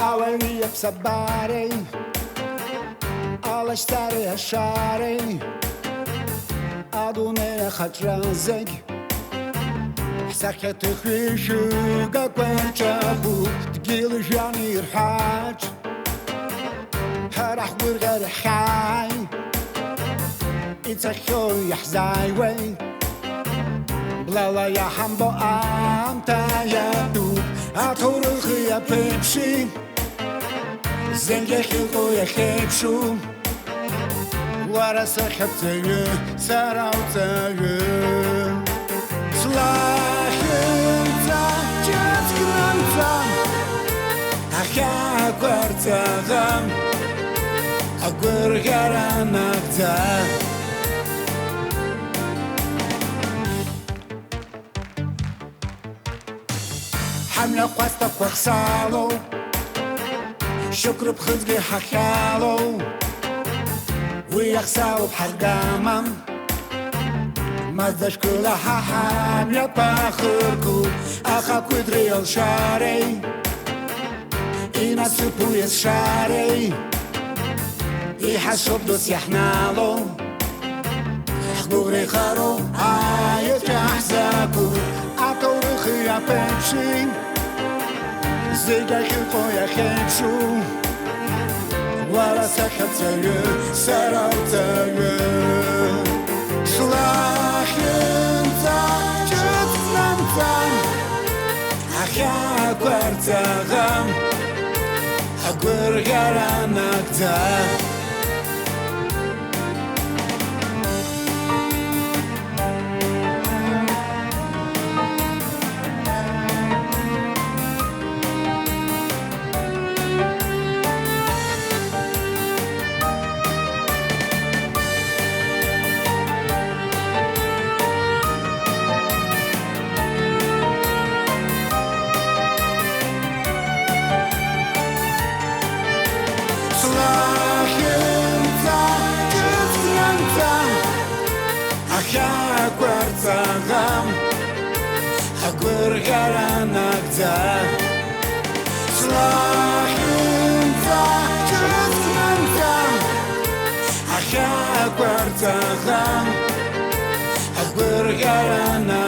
Awalia psabare Alla stare a share Adune khatrazeg Sakhat khishuga kwanchabu Tgil janir haj Harah burgar hay It's a show yahzai way Blala ya hambo anta ya tu Atorukh ya pepsi Zenge khilko ya khepshu Wara sakhatsayu sarautsayu Slahimza jatsgranza Akha kwartsagam Agur garanakza حملة قواستا قوخسالو شكر بخزقي حكالو ويخسالو بحرقاما ماذاش كلها حاملة باخركو أخا كودري الشاري إنا سبو يسشاري يحسب دوس يحنالو حضوري خارو آيت يحزاكو أطورخي يا بيبشي زيجا خلقو يا خيبشو ولا سكت زيو سرعت زيو شلاخ ينتا جد زنتا أخيا كورتا غم أقور غرانك دا Akha kwartsagam Agur garanakza Slahimza jatsgranza Akha kwartsagam Agur garanakza